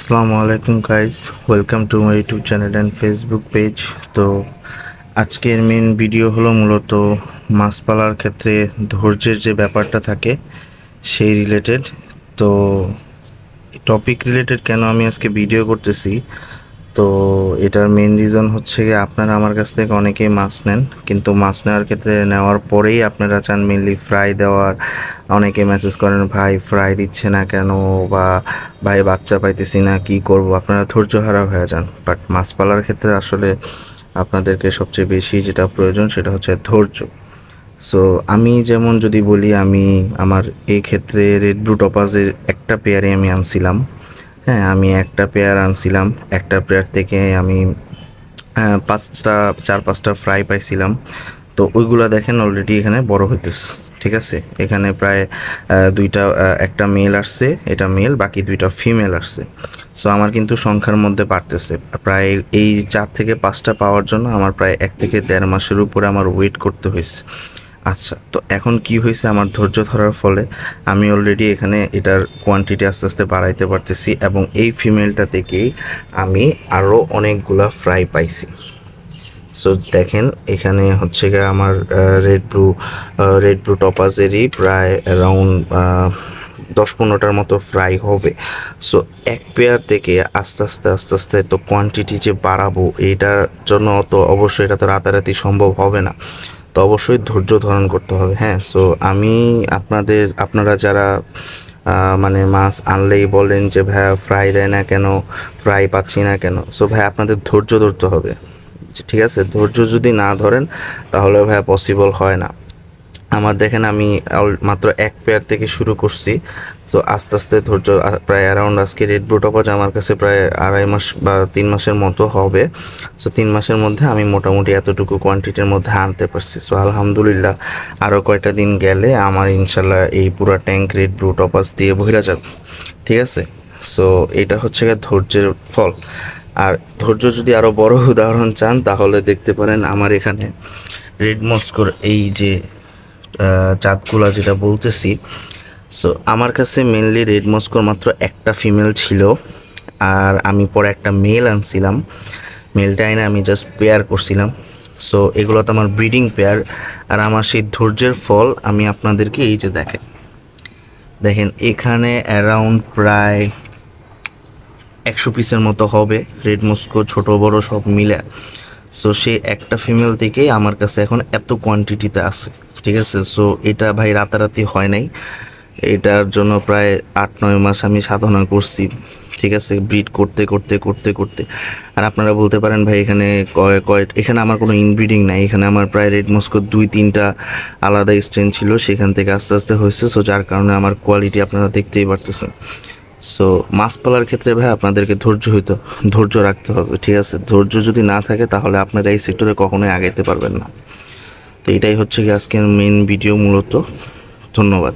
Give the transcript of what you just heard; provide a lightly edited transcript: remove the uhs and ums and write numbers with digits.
আসসালামু আলাইকুম guys, welcome to my YouTube channel and Facebook page. তো আজকের মেন ভিডিও হলো মূলত মাছ পালার ক্ষেত্রে ধৈর্যের যে ব্যাপারটা থাকে সেই রিলেটেড। তো টপিক রিলেটেড কেন আমি আজকে ভিডিও করতেছি, তো এটার মেন রিজন হচ্ছে গিয়ে আপনারা আমার কাছ থেকে অনেকেই মাছ নেন, কিন্তু মাছ নেওয়ার ক্ষেত্রে নেওয়ার পরেই আপনারা চান মেনলি ফ্রাই দেওয়ার। অনেকে মেসেজ করেন ভাই ফ্রাই দিচ্ছে না কেন, বা ভাই বাচ্চা পাইতেছি না, কি করব, আপনারা ধৈর্য হারা হয়ে যান। বাট মাছ পালার ক্ষেত্রে আসলে আপনাদেরকে সবচেয়ে বেশি যেটা প্রয়োজন সেটা হচ্ছে ধৈর্য। সো আমি যেমন যদি বলি, আমি আমার এই ক্ষেত্রে রেড ব্লু টপাজের একটা পেয়ারে আমি আনছিলাম। হ্যাঁ, আমি একটা পেয়ার আনছিলাম, একটা পেয়ার থেকে আমি পাঁচটা 4-5টা ফ্রাই পাইছিলাম। তো ওইগুলা দেখেন অলরেডি এখানে বড় হইতেছে। ঠিক আছে, এখানে প্রায় একটা মেল আসছে, এটা মেল, বাকি দুইটা ফিমেল আসছে। সো আমার কিন্তু সংখ্যার মধ্যে বাড়তেছে। প্রায় এই 4 থেকে 5টা পাওয়ার জন্য আমার প্রায় 1 থেকে 1.5 মাসের উপরে আমার ওয়েট করতে হয়েছে। আচ্ছা, তো এখন কি হয়েছে, আমার ধৈর্য ধরার ফলে আমি অলরেডি এখানে এটার কোয়ান্টিটি আস্তে আস্তে বাড়াইতে পারতেছি, এবং এই ফিমেলটা থেকেই আমি আরও অনেকগুলা ফ্রাই পাইছি। সো দেখেন এখানে হচ্ছে গিয়ে আমার রেড ব্লু টপাজেরই প্রায় অ্যারাউন্ড 10-15টার মতো ফ্রাই হবে। সো এক পেয়ার থেকে আস্তে আস্তে আস্তে আস্তে তো কোয়ান্টিটি যে বাড়াবো, এটার জন্য তো অবশ্যই এটা তো রাতারাতি সম্ভব হবে না। তো অবশ্যই ধৈর্য ধারণ করতে হবে। হ্যাঁ, সো আমি আপনারা যারা মানে মাছ আনলেই বলেন যে ভাইয়া ফ্রাই দেয় না কেন, ফ্রাই পাচ্ছি না কেন, সো ভাই আপনাদের ধৈর্য ধরতে হবে। ঠিক আছে, ধৈর্য যদি না ধরেন তাহলে ভাইয়া পসিবল হয় না। আমার দেখেন আমি মাত্র এক পেয়ার থেকে শুরু করছি। তো আস্তে আস্তে ধৈর্য প্রায় অ্যারাউন্ড আজকে রেড ব্লু টপাজ আমার কাছে প্রায় 2.5 মাস বা 3 মাসের মতো হবে। সো 3 মাসের মধ্যে আমি মোটামুটি এতটুকু কোয়ান্টিটির মধ্যে আনতে পারছি। সো আলহামদুলিল্লাহ, আরও কয়টা দিন গেলে আমার ইনশাল্লাহ এই পুরো ট্যাঙ্ক রেড ব্লু টপাজ দিয়ে ভরে যাবে। ঠিক আছে, সো এটা হচ্ছে ধৈর্যের ফল। আর ধৈর্য যদি আরও বড় উদাহরণ চান তাহলে দেখতে পারেন আমার এখানে রেড মস্কোর এই যে জাতগুলা যেটা বলতেছি। সো আমার কাছে মেনলি রেড মস্কোর মাত্র একটা ফিমেল ছিল, আর আমি পরে একটা মেল আনছিলাম। মেলটা এনে আমি জাস্ট পেয়ার করছিলাম। সো এগুলো তো আমার ব্রিডিং পেয়ার, আর আমার সেই ধৈর্যের ফল আমি আপনাদেরকে এই যে দেখেন এখানে অ্যারাউন্ড প্রায় 100 পিসের মতো হবে রেড মস্কো, ছোট বড় সব মিলে। সো সেই একটা ফিমেল থেকেই আমার কাছে এখন এত কোয়ান্টিটিতে আছে। ঠিক আছে, সো এটা ভাই রাতারাতি হয় নাই, এটার জন্য প্রায় 8-9 মাস আমি সাধনা করছি। ঠিক আছে, ব্রিড করতে করতে করতে করতে। আর আপনারা বলতে পারেন ভাই এখানে এখানে আমার কোনো ইনব্রিডিং নাই, এখানে আমার প্রায় রেড মস্কো 2-3টা আলাদা স্ট্রেন ছিল, সেখান থেকে আস্তে আস্তে হয়েছে। সো যার কারণে আমার কোয়ালিটি আপনারা দেখতেই পারতেছেন। সো মাছ পালার ক্ষেত্রে ভাই আপনাদেরকে ধৈর্য রাখতে হবে। ঠিক আছে, ধৈর্য যদি না থাকে তাহলে আপনারা এই সেক্টরে কখনোই আগাইতে পারবেন না। তো এটাই হচ্ছে কি আজকের মেন ভিডিও মূলত। ধন্যবাদ।